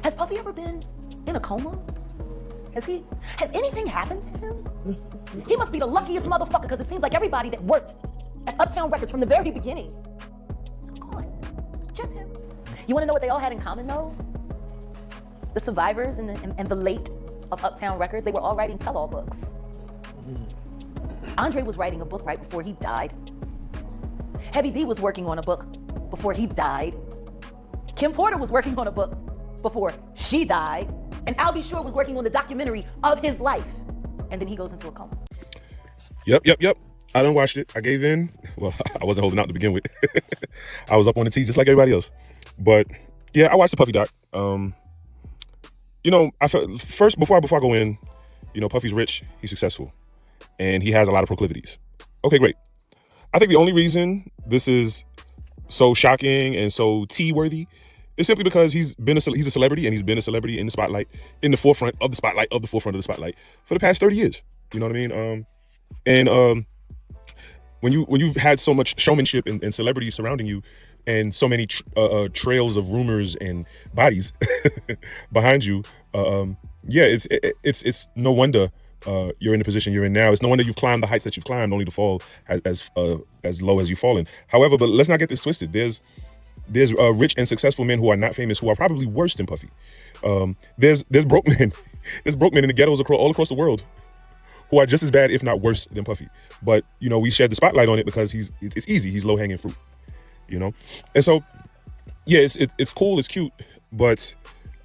Has Puffy ever been in a coma? Has anything happened to him? He must be the luckiest motherfucker, because it seems like everybody that worked at Uptown Records from the very beginning, gone. Just him. You want to know what they all had in common, though? The survivors and the late of Uptown Records, they were all writing tell-all books. Andre was writing a book right before he died. Heavy D was working on a book before he died. Kim Porter was working on a book before she died. And Al B. Sure was working on the documentary of his life. And then he goes into a coma. Yep. I done watched it. I gave in. Well, I wasn't holding out to begin with. I was up on the T just like everybody else. But yeah, I watched the Puffy doc. You know, I felt first before I go in, you know, Puffy's rich, he's successful, and he has a lot of proclivities. Okay, great. I think the only reason this is so shocking and so tea-worthy is simply because he's a celebrity, and he's been a celebrity in the spotlight, in the forefront of the spotlight, for the past 30 years. You know what I mean? When you've had so much showmanship and celebrity surrounding you, and so many trails of rumors and bodies behind you, yeah, it's no wonder you're in the position you're in now. It's no wonder you've climbed the heights that you've climbed, only to fall as low as you've fallen. However, but let's not get this twisted. There's rich and successful men who are not famous who are probably worse than Puffy. There's broke men, in the ghettos all across the world who are just as bad, if not worse, than Puffy. But you know, we shed the spotlight on it because it's easy. He's low hanging fruit, you know. And so, yeah, it's cool, it's cute, but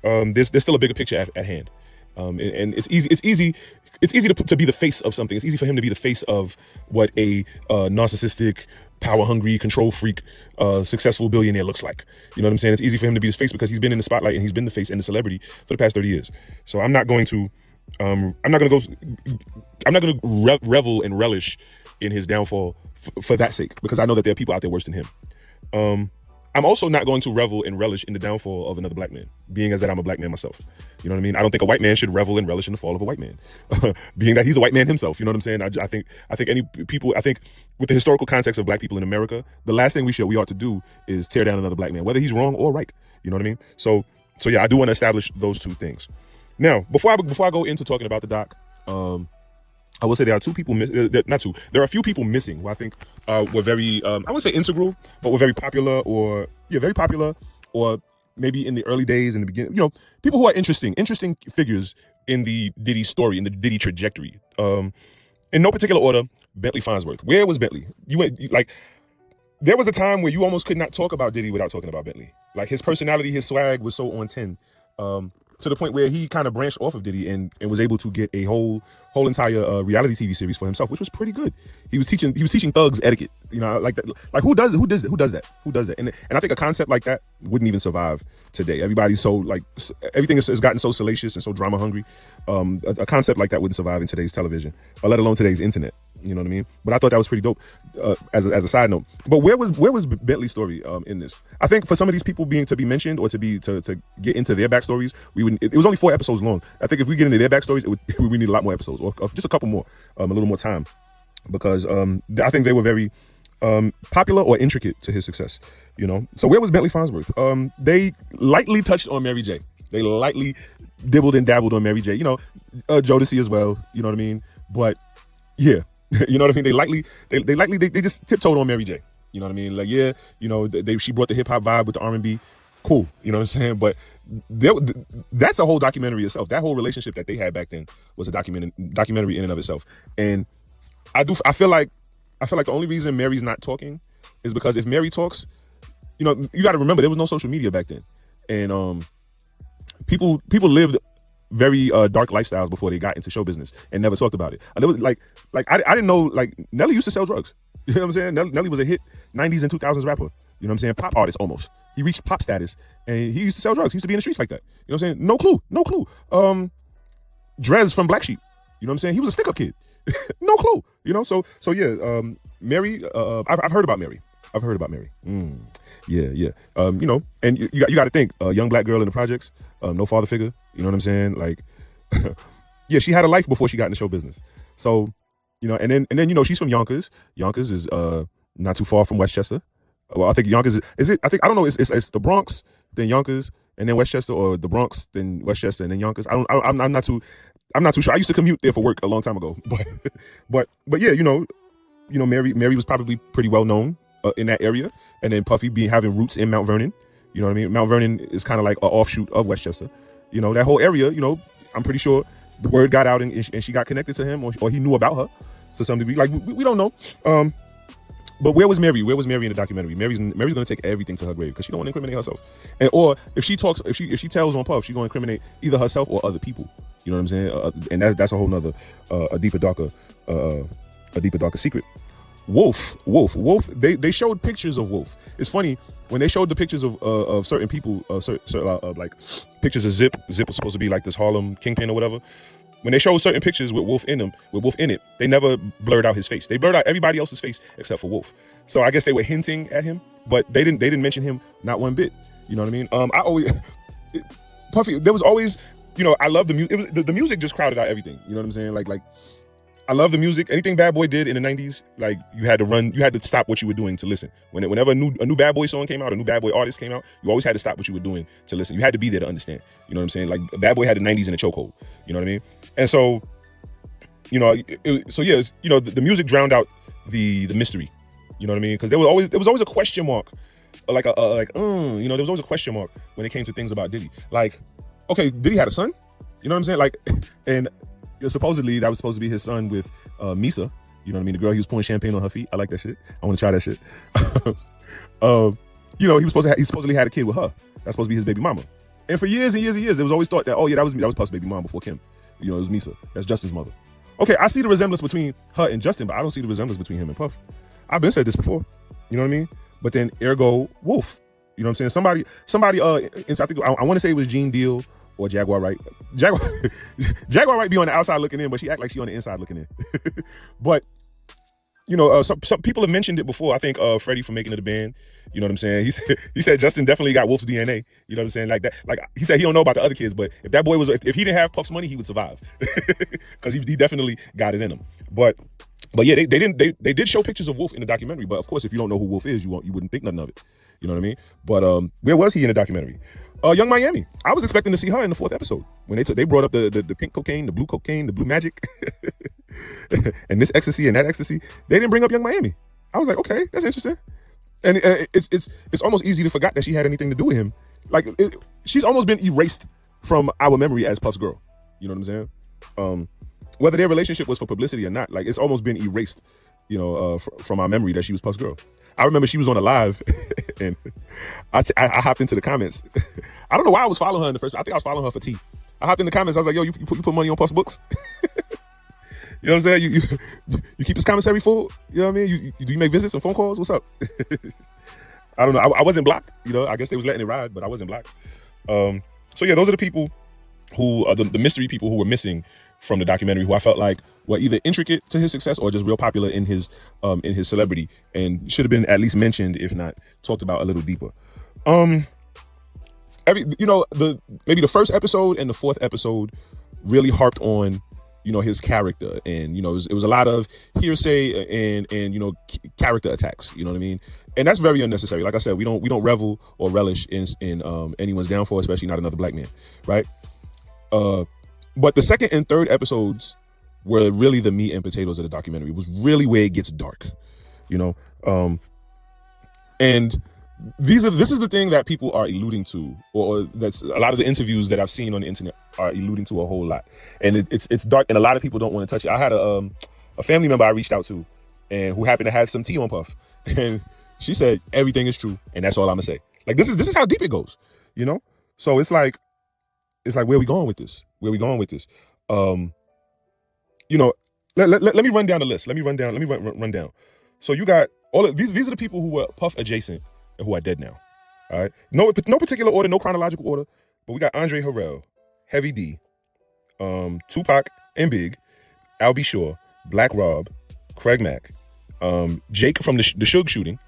there's still a bigger picture at hand. And it's easy to be the face of something. It's easy for him to be the face of what a narcissistic, power-hungry, control freak, successful billionaire looks like. You know what I'm saying? It's easy for him to be his face because he's been in the spotlight and he's been the face and the celebrity for the past 30 years. So I'm not going to revel and relish in his downfall for that sake, because I know that there are people out there worse than him. I'm also not going to revel and relish in the downfall of another black man, being as that I'm a black man myself. You know what I mean? I don't think a white man should revel and relish in the fall of a white man, being that he's a white man himself. You know what I'm saying? I think with the historical context of black people in America, the last thing we ought to do is tear down another black man, whether he's wrong or right. You know what I mean? So yeah, I do want to establish those two things. Now, before I go into talking about the doc, I will say there are two people, there are a few people missing who I think were very, I wouldn't say integral, but were very popular or maybe in the early days, in the beginning, you know, people who are interesting figures in the Diddy story, in the Diddy trajectory. In no particular order, Bentley Farnsworth. Where was Bentley? There was a time where you almost could not talk about Diddy without talking about Bentley. Like, his personality, his swag was so on 10. To the point where he kind of branched off of Diddy and was able to get a whole entire reality TV series for himself, which was pretty good. He was teaching thugs etiquette, you know, like that. Like, who does that? And I think a concept like that wouldn't even survive today. Everybody's so, like, everything has gotten so salacious and so drama hungry. A concept like that wouldn't survive in today's television, or let alone today's internet. You know what I mean? But I thought that was pretty dope as a side note. But where was Bentley's story in this? I think for some of these people to be mentioned or to get into their backstories, it was only 4 episodes long. I think if we get into their backstories, we need a lot more episodes, or just a couple more, a little more time, because I think they were very popular or intricate to his success. You know. So where was Bentley Farnsworth? They lightly touched on Mary J. They lightly dibbled and dabbled on Mary J. You know, Jodeci as well. You know what I mean? But yeah. You know what I mean? They just tiptoed on Mary J. You know what I mean? Like, yeah, you know, she brought the hip hop vibe with the R&B. Cool. You know what I'm saying? But that's a whole documentary itself. That whole relationship that they had back then was a documentary in and of itself. And I feel like the only reason Mary's not talking is because if Mary talks, you know, you got to remember there was no social media back then, and people lived very dark lifestyles before they got into show business and never talked about it. And it was like I didn't know, like, Nelly used to sell drugs. You know what I'm saying? Nelly was a hit 90s and 2000s rapper. You know what I'm saying? Pop artist almost. He reached pop status and he used to sell drugs. He used to be in the streets like that. You know what I'm saying? No clue. Drez from Black Sheep. You know what I'm saying? He was a stick-up kid. No clue. You know, so yeah, Mary, I've heard about Mary. Yeah. You know, and you got to think, a young black girl in the projects, no father figure. You know what I'm saying? Like, yeah, she had a life before she got into show business. So, you know, and then you know, she's from Yonkers. Yonkers is not too far from Westchester. Well, I think Yonkers is it? I don't know. It's the Bronx, then Yonkers, and then Westchester, or the Bronx, then Westchester, and then Yonkers. I'm not too sure. I used to commute there for work a long time ago, but yeah, Mary was probably pretty well known in that area, and then Puffy having roots in Mount Vernon. You know what I mean? Mount Vernon is kind of like an offshoot of Westchester. That whole area. I'm pretty sure the word got out and she got connected to him, or he knew about her to some degree. Like we don't know. But where was Mary? Where was Mary in the documentary? Mary's gonna take everything to her grave because she don't want to incriminate herself. Or if she tells on Puff, she's gonna incriminate either herself or other people. You know what I'm saying? And that's a whole nother, a deeper, darker secret. Wolf. They showed pictures of Wolf. It's funny when they showed the pictures of certain people, like pictures of Zip. Zip was supposed to be like this Harlem kingpin or whatever. When they showed certain pictures with Wolf in it, they never blurred out his face. They blurred out everybody else's face except for Wolf. So I guess they were hinting at him, but they didn't mention him not one bit. You know what I mean? Puffy. There was always, I love the music. The music just crowded out everything. You know what I'm saying? Like I love the music. Anything Bad Boy did in the 90s, like you had to stop what you were doing to listen. Whenever a new Bad Boy song came out, a new Bad Boy artist came out, you always had to stop what you were doing to listen. You had to be there to understand. You know what I'm saying? Like Bad Boy had the 90s in a chokehold. You know what I mean? And so, the music drowned out the mystery. You know what I mean? Because there was always a question mark, there was always a question mark when it came to things about Diddy. Like, okay, Diddy had a son. You know what I'm saying? Like, and supposedly that was supposed to be his son with Misa. You know what I mean? The girl he was pouring champagne on her feet. I like that shit. I want to try that shit. He supposedly had a kid with her. That's supposed to be his baby mama. And for years and years and years, it was always thought that, oh yeah, that was Puff's baby mama before Kim. It was Misa. That's Justin's mother. Okay, I see the resemblance between her and Justin, but I don't see the resemblance between him and Puff. I've been said this before. You know what I mean? But then ergo Wolf. You know what I'm saying? Somebody I want to say it was Gene Deal or Jaguar Wright. Jaguar Wright be on the outside looking in, but she act like she on the inside looking in. But some people have mentioned it before. I think Freddie from Making It a Band. You know what I'm saying? He said Justin definitely got Wolf's DNA. You know what I'm saying? Like that. Like he said he don't know about the other kids, but if that boy if he didn't have Puff's money, he would survive because he definitely got it in him. But yeah, they did show pictures of Wolf in the documentary. But of course, if you don't know who Wolf is, you wouldn't think nothing of it. You know what I mean? But where was he in the documentary? Young Miami. I was expecting to see her in the 4th episode when they brought up the pink cocaine, the blue magic, and this ecstasy and that ecstasy. They didn't bring up Young Miami. I was like, okay, that's interesting. And it's almost easy to forget that she had anything to do with him. Like she's almost been erased from our memory as Puff's girl. You know what I'm saying? Whether their relationship was for publicity or not, like it's almost been erased. From our memory that she was Puff's girl. I remember she was on a live and I hopped into the comments. I don't know why I was following her in the first. I think I was following her for tea. I hopped in the comments. I was like, yo, you put money on Puff's books? You know what I'm saying? You keep his commissary full? You know what I mean? Do you make visits and phone calls? What's up? I don't know. I wasn't blocked. I guess they was letting it ride, but I wasn't blocked. So yeah, those are the people who are the mystery people who were missing from the documentary, who I felt like were either intricate to his success or just real popular in his celebrity and should have been at least mentioned, if not talked about a little deeper. Maybe the first episode and the 4th episode really harped on his character, and it was a lot of hearsay and character attacks. You know what I mean? And that's very unnecessary. Like I said, we don't revel or relish in anyone's downfall, especially not another black man, right? But the 2nd and 3rd episodes were really the meat and potatoes of the documentary. It was really where it gets dark, and this is the thing that people are alluding to, or that's a lot of the interviews that I've seen on the internet are alluding to a whole lot. And it's dark, and a lot of people don't want to touch it. I had a family member I reached out to, and who happened to have some tea on Puff, and she said everything is true, and that's all I'm gonna say. Like this is how deep it goes, So it's like where we going with this? Let me run down the list. Let me run down. So you got all of these are the people who were Puff adjacent and who are dead now. All right. No particular order, no chronological order, but we got Andre Harrell, Heavy D, Tupac and Big, Al B. Shore, Black Rob, Craig Mack, Jake from the Suge shooting,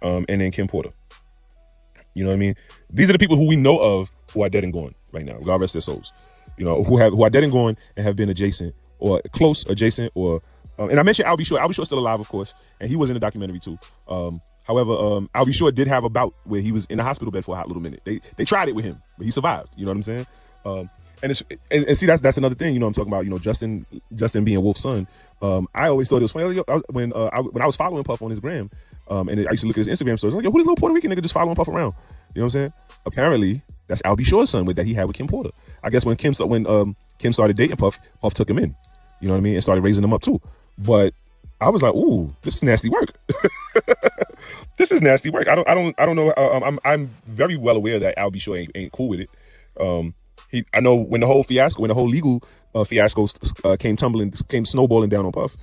and then Kim Porter. You know what I mean? These are the people who we know of who are dead and gone right now. God rest their souls. Who are dead and gone and have been adjacent or close adjacent or and I mentioned Al B. Shore. Al B. Shore's still alive, of course, and he was in the documentary too. However, I'll be sure did have a bout where he was in the hospital bed for a hot little minute. They tried it with him, but he survived. You know what I'm saying? And see that's another thing. You know what I'm talking about. You know, Justin being Wolf's son. I always thought it was funny when I was following Puff on his gram, and I used to look at his Instagram stories. Like, yo, who this little Puerto Rican nigga just following Puff around? You know what I'm saying? Apparently, that's Al B. Sure's son that he had with Kim Porter. I guess when Kim started dating Puff took him in. You know what I mean? And started raising him up too. But I was like, ooh, this is nasty work. This is nasty work. I don't know. I'm very well aware that Al B. Sure ain't cool with it. I know when the whole legal fiasco came snowballing down on Puff,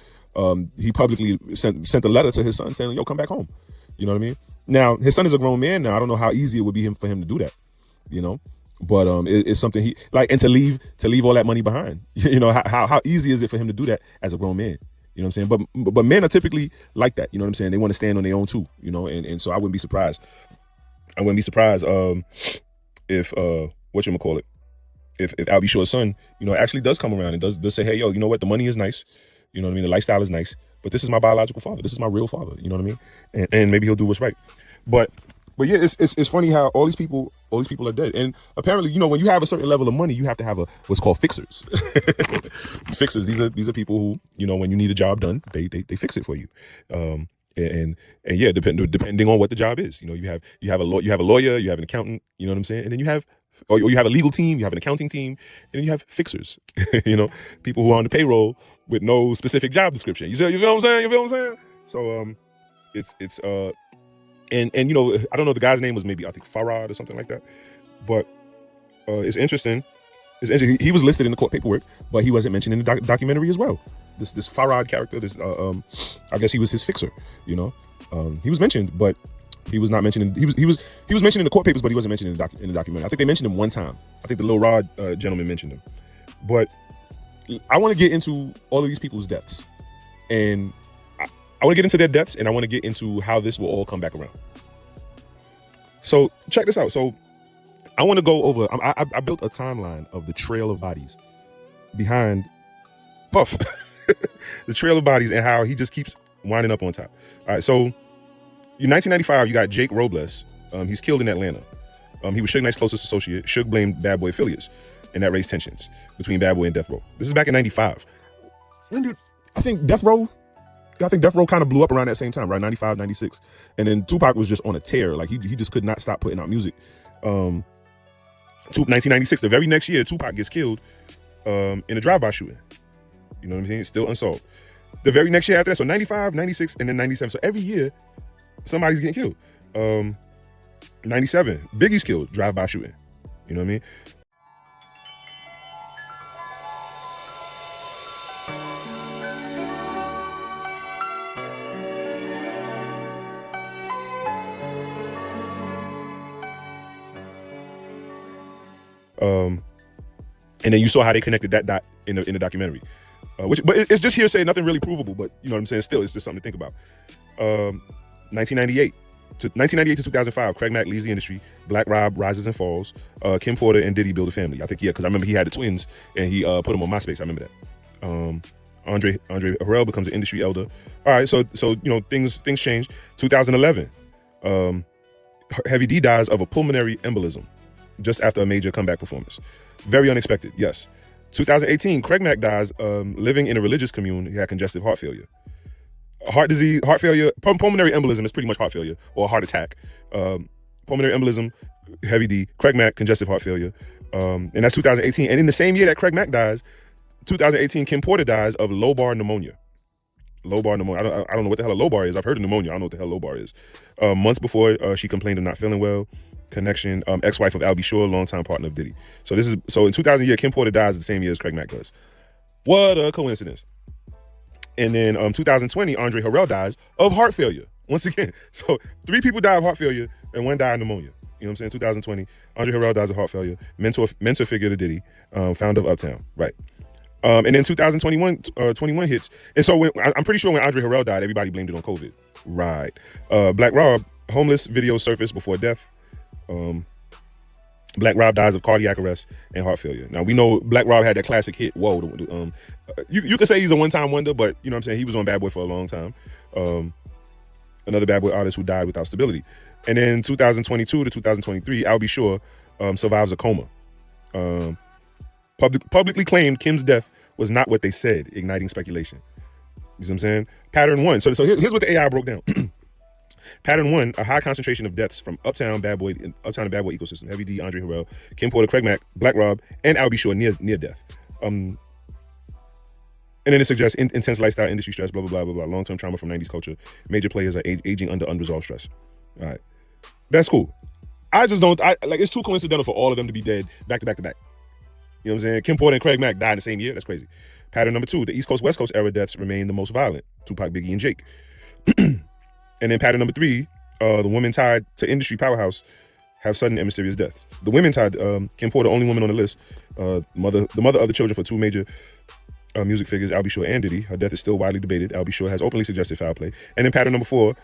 he publicly sent a letter to his son saying, yo, come back home. You know what I mean? Now, his son is a grown man now. I don't know how easy it would be for him to do that, you know? But it's something he like, and to leave all that money behind. You know, how easy is it for him to do that as a grown man? You know what I'm saying? But men are typically like that. You know what I'm saying? They want to stand on their own too, you know? And so I wouldn't be surprised. If whatchamacallit, if Al B. Sure's son, you know, actually does come around and does say, hey, yo, you know what? The money is nice. You know what I mean? The lifestyle is nice, but this is my biological father. This is my real father. You know what I mean? And maybe he'll do what's right. But yeah, it's funny how all these people are dead. And apparently, you know, when you have a certain level of money, you have to have what's called fixers. Fixers. These are people who, you know, when you need a job done, they fix it for you. And yeah, depending on what the job is, you know, you have a lawyer, you have an accountant, you know what I'm saying, and then you have a legal team, you have an accounting team, and then you have fixers. You know, people who are on the payroll with no specific job description. You feel what I'm saying? You feel what I'm saying? So it's and you know, I don't know, the guy's name was maybe I think Farad or something like that, but it's interesting. He was listed in the court paperwork, but he wasn't mentioned in the documentary as well. This Farad character, I guess he was his fixer. You know, he was mentioned, but he was not mentioned. He was mentioned in the court papers, but he wasn't mentioned in the documentary. I think they mentioned him one time. I think the Lil Rod gentleman mentioned him. But I want to get into all of these people's deaths, and I want to get into their deaths, and I want to get into how this will all come back around. So check this out. So I want to go over. I built a timeline of the trail of bodies behind Puff, the trail of bodies, and how he just keeps winding up on top. All right, so in 1995, you got Jake Robles. He's killed in Atlanta. He was Suge Knight's closest associate. Suge blamed Bad Boy affiliates, and that raised tensions between Bad Boy and Death Row. This is back in '95. When did I think Death Row kind of blew up around that same time, right? 95, 96. And then Tupac was just on a tear. Like he just could not stop putting out music. 1996, the very next year, Tupac gets killed in a drive-by shooting. You know what I'm saying? It's still unsolved. The very next year after that, so 95, 96, and then 97. So every year, somebody's getting killed. 97, Biggie's killed, drive-by shooting. You know what I mean? And then you saw how they connected that dot in the documentary, but it's just hearsay, nothing really provable. But you know what I'm saying? Still, it's just something to think about. 1998 to 2005, Craig Mack leaves the industry. Black Rob rises and falls. Kim Porter and Diddy build a family. I think because I remember he had the twins and he put them on MySpace. I remember that. Andre Harrell becomes an industry elder. All right, so you know things change. 2011, Heavy D dies of a pulmonary embolism just after a major comeback performance. Very unexpected, yes. 2018, Craig Mack dies living in a religious commune. He had congestive heart failure. Heart disease, heart failure, pulmonary embolism is pretty much heart failure or a heart attack. Pulmonary embolism, Heavy D, Craig Mack, congestive heart failure. And that's 2018. And in the same year that Craig Mack dies, 2018, Kim Porter dies of lobar pneumonia. Lobar pneumonia. I don't know what the hell a lobar is. I've heard of pneumonia. I don't know what the hell lobar is. Months before she complained of not feeling well. Connection, ex-wife of Al B. Sure, longtime partner of Diddy. So in 2000 year, Kim Porter dies the same year as Craig Mack does. What a coincidence. And then 2020, Andre Harrell dies of heart failure. Once again, so 3 people die of heart failure and 1 died of pneumonia. You know what I'm saying? 2020, Andre Harrell dies of heart failure. Mentor figure to Diddy, founder of Uptown, right? And then 2021 hits. And so I'm pretty sure when Andre Harrell died, everybody blamed it on COVID. Right. Black Rob, homeless video surfaced before death. Black Rob dies of cardiac arrest and heart failure. Now we know Black Rob had that classic hit, Whoa. You could say he's a one-time wonder, but you know what I'm saying, he was on Bad Boy for a long time. another bad boy artist who died without stability. And then 2022 to 2023, I'll Be Sure survives a coma. Publicly claimed Kim's death was not what they said, igniting speculation. You see what I'm saying? Pattern 1. So here's what the AI broke down. Pattern 1, a high concentration of deaths from Uptown and Bad Boy ecosystem. Heavy D, Andre Harrell, Kim Porter, Craig Mack, Black Rob, and I'll Be Sure near death. And then it suggests intense lifestyle, industry stress, blah, blah, blah, blah, blah. Long-term trauma from 90s culture. Major players are aging under unresolved stress. All right. That's cool. I just don't, it's too coincidental for all of them to be dead back to back to back. You know what I'm saying? Kim Porter and Craig Mack died in the same year. That's crazy. Pattern number 2, the East Coast, West Coast era deaths remain the most violent. Tupac, Biggie, and Jake. And then pattern number 3, the women tied to industry powerhouse have sudden and mysterious deaths. The women tied, Kim Porter, only woman on the list, the mother of the children for 2 major music figures, I'll Be Sure and Diddy. Her death is still widely debated. I'll Be Sure has openly suggested foul play. And then pattern number 4,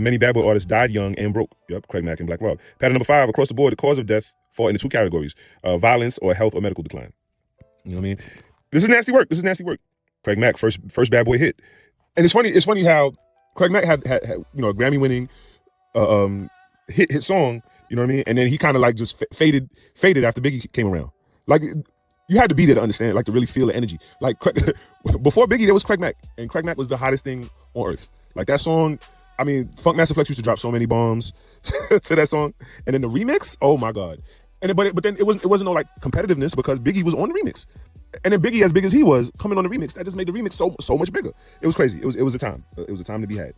many bad boy artists died young and broke. Yep, Craig Mack and Black Rob. Pattern number 5, across the board, the cause of death fall into 2 categories: violence or health or medical decline. You know what I mean? This is nasty work. Craig Mack, first bad boy hit. And it's funny how Craig Mack had a Grammy-winning hit song, you know what I mean? And then he kind of like just faded after Biggie came around. Like, you had to be there to understand, like to really feel the energy. Like before Biggie, there was Craig Mack, and Craig Mack was the hottest thing on earth. Like that song, I mean, Funk Master Flex used to drop so many bombs to that song, and then the remix, oh my god. And but then it wasn't no like competitiveness because Biggie was on the remix, and then Biggie, as big as he was, coming on the remix, that just made the remix so much bigger. It was crazy. It was a time. It was a time to be had.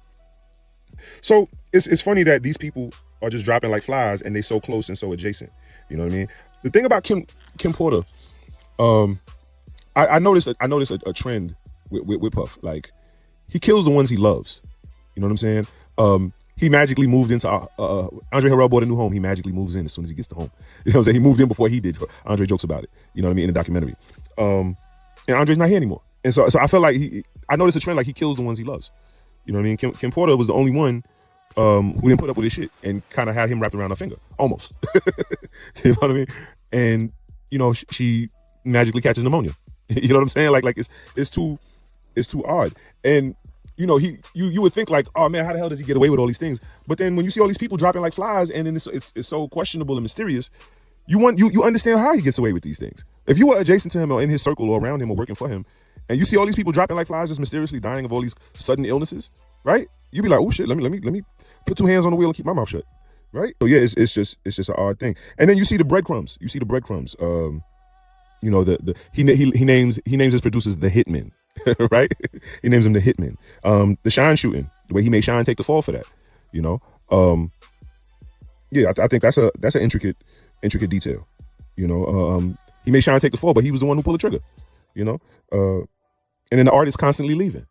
So it's funny that these people are just dropping like flies, and they so close and so adjacent. You know what I mean? The thing about Kim Porter, I noticed a trend with Puff. Like, he kills the ones he loves. You know what I'm saying? He magically moved into Andre Harrell bought a new home. He magically moves in as soon as he gets to home. You know what I'm saying? He moved in before he did. Andre jokes about it. You know what I mean? In the documentary. And Andre's not here anymore. And so I feel like I noticed a trend, like he kills the ones he loves. You know what I mean? Kim Porter was the only one who didn't put up with his shit and kind of had him wrapped around her finger, almost. You know what I mean? And she magically catches pneumonia. You know what I'm saying? Like it's too odd. And you would think like, oh man, how the hell does he get away with all these things? But then when you see all these people dropping like flies, and then it's so questionable and mysterious, you understand how he gets away with these things. If you were adjacent to him or in his circle or around him or working for him, and you see all these people dropping like flies, just mysteriously dying of all these sudden illnesses, right? You'd be like, oh shit, let me put 2 hands on the wheel and keep my mouth shut, right? So yeah, it's just an odd thing. And then you see the breadcrumbs. He names his producers the Hitmen, right? He names them the Hitmen. The Shine shooting, the way he made Shine take the fall for that, Yeah, I think that's an intricate detail. He made Shine take the fall, but he was the one who pulled the trigger. And then the artist constantly leaving.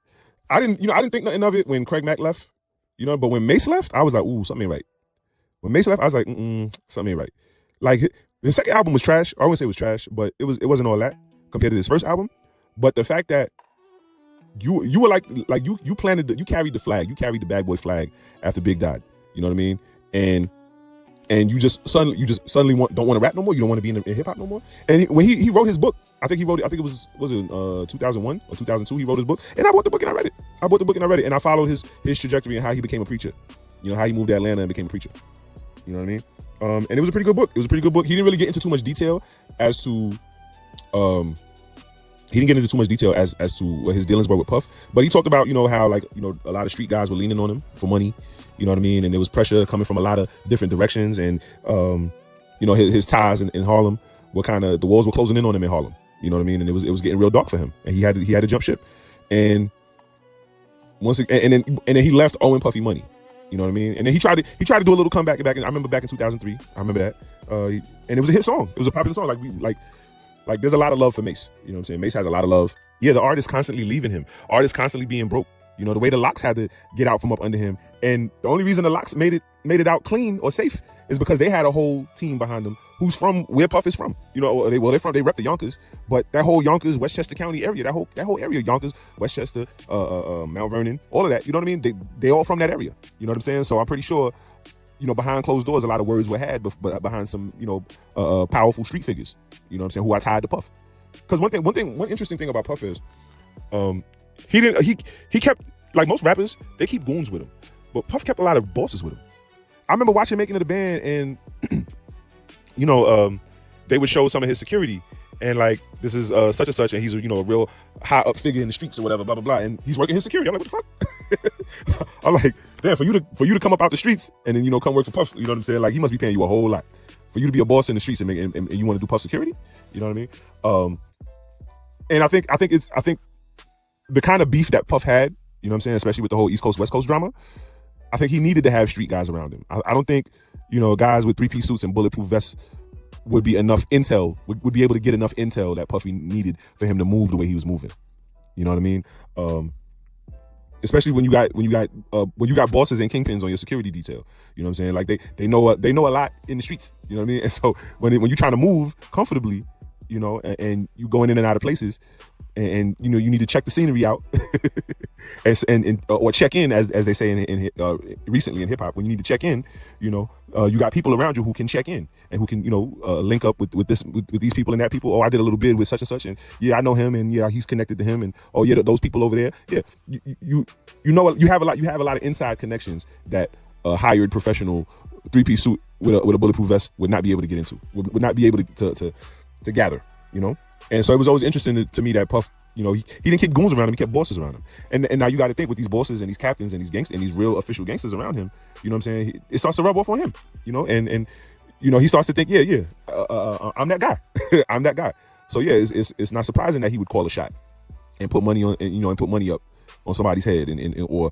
I didn't think nothing of it when Craig Mack left, but when Mace left, I was like, ooh, something ain't right. When Mace left, I was like, something ain't right. Like, the second album was trash. I wouldn't say it was trash, but it wasn't all that compared to his first album. But the fact that you were like you carried the flag, you carried the bad boy flag after Big died. You know what I mean? And you just suddenly don't want to rap no more. You don't want to be in hip hop no more. And when he wrote his book, I think it was in 2001 or 2002. He wrote his book, and I bought the book and I read it. And I followed his trajectory and how he became a preacher. How he moved to Atlanta and became a preacher. You know what I mean? And it was a pretty good book. He didn't really get into too much detail as to what his dealings were with Puff, but he talked about how a lot of street guys were leaning on him for money. You know what I mean? And there was pressure coming from a lot of different directions, and his ties in Harlem were the walls were closing in on him in Harlem. You know what I mean? And it was getting real dark for him, and he had to jump ship. And then he left owing Puffy money. You know what I mean? And then he tried to do a little comeback back. I remember back in 2003. I remember that. And it was a hit song. It was a popular song. Like there's a lot of love for Mace. You know what I'm saying? Mace has a lot of love. Yeah, the artist constantly leaving him. Artists constantly being broke. The way the Locks had to get out from up under him. And the only reason the Locks made it out clean or safe is because they had a whole team behind them who's from where Puff is from. They rep the Yonkers, but that whole Yonkers, Westchester County area, that whole area, Yonkers, Westchester, Mount Vernon, all of that, you know what I mean? They all from that area. You know what I'm saying? So I'm pretty sure, behind closed doors, a lot of words were had, but behind some, powerful street figures, you know what I'm saying, who are tied to Puff. Because one interesting thing about Puff is, he kept, like most rappers, they keep goons with him. But Puff kept a lot of bosses with him. I remember watching Making of the Band, and they would show some of his security, and like, this is such and such, and he's a real high up figure in the streets or whatever, blah blah blah, and he's working his security. I'm like, what the fuck? I'm like, damn, for you to come up out the streets and then come work for Puff, you know what I'm saying? Like, he must be paying you a whole lot for you to be a boss in the streets and you want to do Puff security. You know what I mean? And I think the kind of beef that Puff had, you know what I'm saying, especially with the whole East Coast West Coast drama, I think he needed to have street guys around him. I don't think guys with 3-piece suits and bulletproof vests would be enough intel, would be able to get enough intel that Puffy needed for him to move the way he was moving. You know what I mean? Especially when you got bosses and kingpins on your security detail. You know what I'm saying? Like, they know a lot in the streets. You know what I mean? And so when you're trying to move comfortably, and you going in and out of places, and you need to check the scenery out, or check in, as they say in recently in hip hop, when you need to check in, you got people around you who can check in and who can link up with these people and that people. Oh, I did a little bid with such and such, and yeah, I know him, and yeah, he's connected to him, and oh yeah, those people over there. Yeah, you have a lot of inside connections that a hired professional 3-piece suit with a bulletproof vest would not be able to get into, would not be able to gather, And so it was always interesting to me that Puff, he didn't keep goons around him, he kept bosses around him. And now you got to think, with these bosses and these captains and these gangsters and these real official gangsters around him, you know what I'm saying? It starts to rub off on him, and he starts to think, I'm that guy. I'm that guy. So yeah, it's not surprising that he would call a shot and put money on, and put money up on somebody's head, or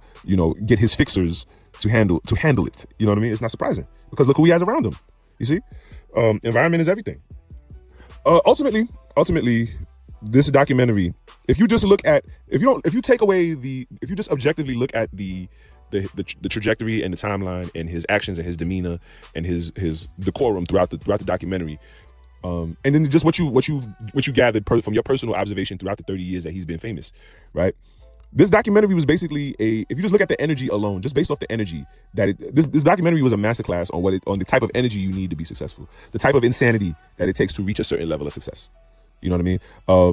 get his fixers to handle it. You know what I mean? It's not surprising, because look who he has around him. You see, environment is everything. Ultimately, this documentary, if you just objectively look at the trajectory and the timeline and his actions and his demeanor and his decorum throughout the documentary, and then just what you gathered from your personal observation throughout the 30 years that he's been famous, right? This documentary was basically if you just look at the energy alone, just based off the energy this documentary was a masterclass on the type of energy you need to be successful, the type of insanity that it takes to reach a certain level of success. You know what I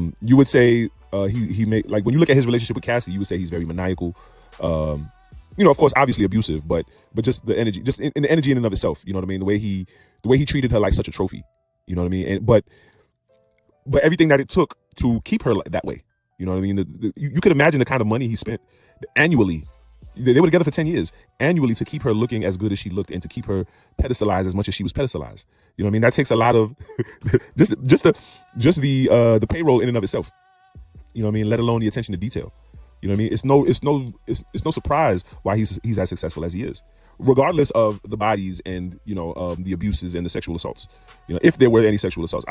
mean? You would say he made, like, when you look at his relationship with Cassie, you would say he's very maniacal. Of course, obviously abusive, but just the energy, just in the energy in and of itself. You know what I mean? The way he treated her like such a trophy. You know what I mean? But everything that it took to keep her that way. You know what I mean? You could imagine the kind of money he spent annually. They were together for 10 years annually to keep her looking as good as she looked and to keep her pedestalized as much as she was pedestalized. You know what I mean? That takes a lot of just the payroll in and of itself. You know what I mean? Let alone the attention to detail. You know what I mean? It's no surprise why he's as successful as he is, regardless of the bodies and the abuses and the sexual assaults. If there were any sexual assaults.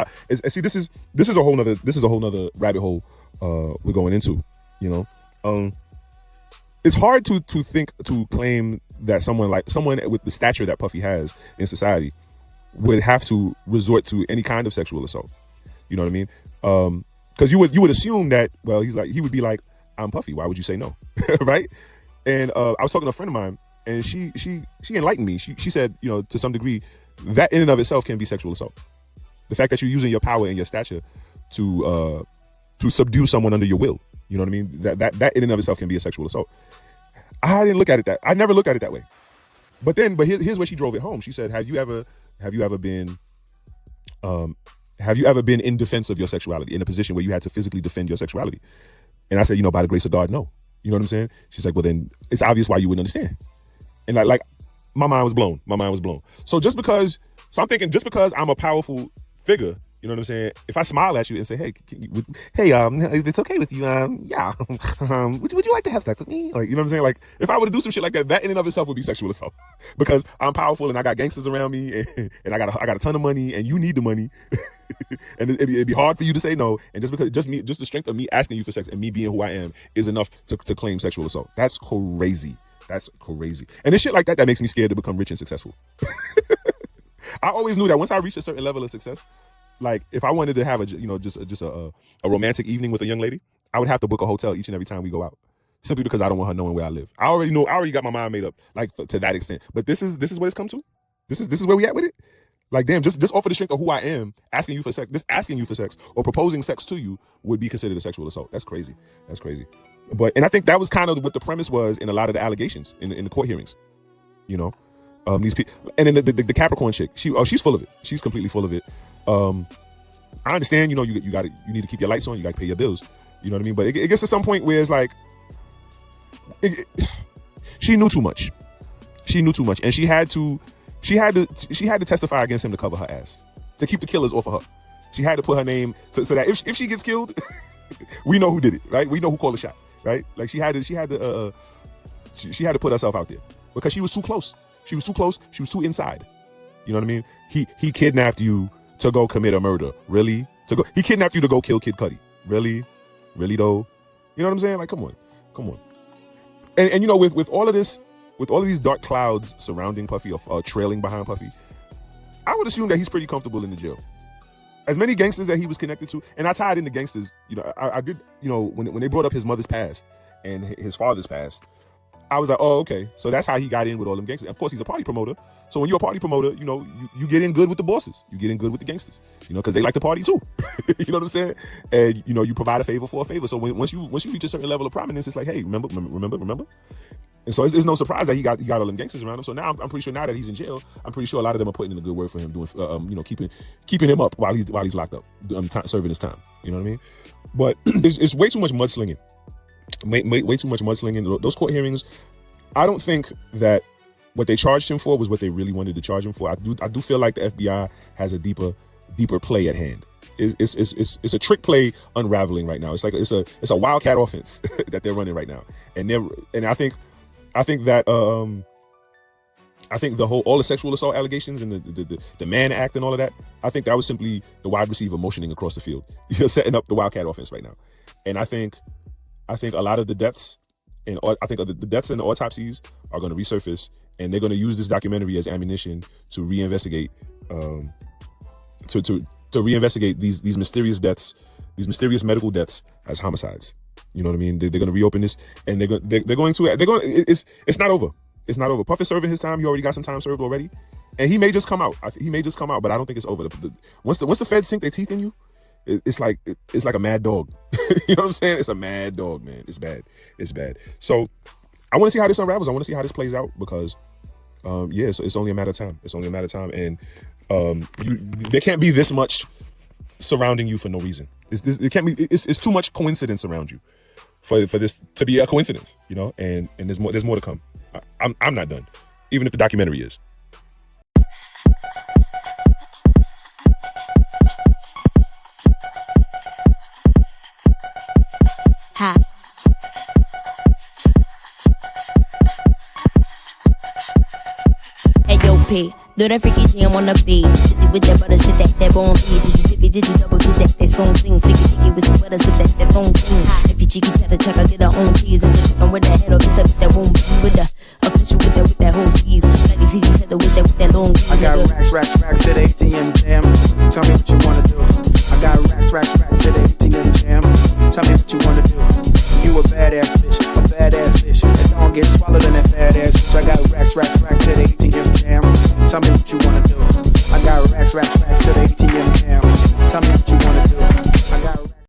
See, this is a whole nother rabbit hole we're going into. It's hard to claim that someone with the stature that Puffy has in society would have to resort to any kind of sexual assault. You know what I mean? Because you would assume that, well, he would be like, I'm Puffy, why would you say no? Right? And I was talking to a friend of mine, and she enlightened me. She said, to some degree, that in and of itself can be sexual assault. The fact that you're using your power and your stature to subdue someone under your will. You know what I mean? That in and of itself can be a sexual assault. I didn't look at it I never looked at it that way. But here's where she drove it home. She said, have you ever been in defense of your sexuality, in a position where you had to physically defend your sexuality? And I said, by the grace of God, no. You know what I'm saying? She's like, well, then it's obvious why you wouldn't understand. And like my mind was blown. So I'm thinking, just because I'm a powerful figure, you know what I'm saying? If I smile at you and say, hey, if it's okay with you, yeah, would you like to have sex with me? Like, you know what I'm saying? Like, if I were to do some shit like that in and of itself would be sexual assault, because I'm powerful and I got gangsters around me, and I got a ton of money, and you need the money, and it'd be hard for you to say no. And just the strength of me asking you for sex and me being who I am is enough to claim sexual assault. That's crazy. And it's shit like that makes me scared to become rich and successful. I always knew that once I reached a certain level of success, like, if I wanted to have a romantic evening with a young lady, I would have to book a hotel each and every time we go out, simply because I don't want her knowing where I live. I already got my mind made up, like, to that extent. But this is what it's come to. This is where we at with it. Like, damn, just off of the strength of who I am, asking you for sex, just asking you for sex or proposing sex to you would be considered a sexual assault. That's crazy. That's crazy. And I think that was kind of what the premise was in a lot of the allegations in the court hearings. You know, these people, and then the Capricorn chick, she's full of it. She's completely full of it. I understand, you know, you need to keep your lights on, you got to pay your bills. You know what I mean? But it gets to some point where it's like, she knew too much. She knew too much, and she had to testify against him to cover her ass, to keep the killers off of her. She had to put her name so that if she gets killed, we know who did it, right? We know who called the shot, right? Like she had to put herself out there because she was too close. She was too close. She was too inside. You know what I mean? He kidnapped you to go commit a murder. Really? He kidnapped you to go kill Kid Cudi. Really? Really though? You know what I'm saying? Like, come on. And you know, with all of this, with all of these dark clouds surrounding Puffy or trailing behind Puffy, I would assume that he's pretty comfortable in the jail. As many gangsters that he was connected to, and I tied into gangsters, you know, I did, you know, when they brought up his mother's past and his father's past, I was like, oh, okay. So that's how he got in with all them gangsters. Of course, he's a party promoter. So when you're a party promoter, you know, you get in good with the bosses. You get in good with the gangsters, you know, because they like to party too. You know what I'm saying? And, you know, you provide a favor for a favor. So once you reach a certain level of prominence, it's like, hey, remember? And so it's no surprise that he got all them gangsters around him. So now I'm pretty sure now that he's in jail, I'm pretty sure a lot of them are putting in a good word for him, doing, you know, keeping him up while he's locked up, serving his time. You know what I mean? But it's way too much mudslinging. Way too much mudslinging. Those court hearings, I don't think that what they charged him for was what they really wanted to charge him for. I do feel like the FBI has a deeper play at hand. It's a trick play unraveling right now. It's like it's a wildcat offense that they're running right now, and I think that I think all the sexual assault allegations and the Mann Act and all of that, I think that was simply the wide receiver motioning across the field. You're setting up the wildcat offense right now, and I think a lot of the depths and the depths in the autopsies are going to resurface, and they're going to use this documentary as ammunition to reinvestigate to reinvestigate these mysterious deaths, these mysterious medical deaths as homicides. You know what I mean? They're going to reopen this, and it's not over. It's not over. Puff is serving his time. He already got some time served already, and he may just come out. But I don't think it's over. Once the feds sink their teeth in you, it's like a mad dog. You know what I'm saying? It's a mad dog, man. It's bad. So I want to see how this unravels. I want to see how this plays out because, so it's only a matter of time. And there can't be this much surrounding you for no reason. It can't be. It's too much coincidence around you for this to be a coincidence. You know, and there's more to come. I'm not done, even if the documentary is. Ha. Hey yo, P, do that freaky jam on the beat. Busy with that butter shit, that bone beat. Did you double did that song thing. Flicky with some butter, so that don't thing. If you cheeky cheddar check, I get her own cheese. It's a chicken with that head or it's a bitch that won't be with the official with that whole steez. Bloody feet, you said the wish that with that long. I got racks at ATM jam. Tell me what you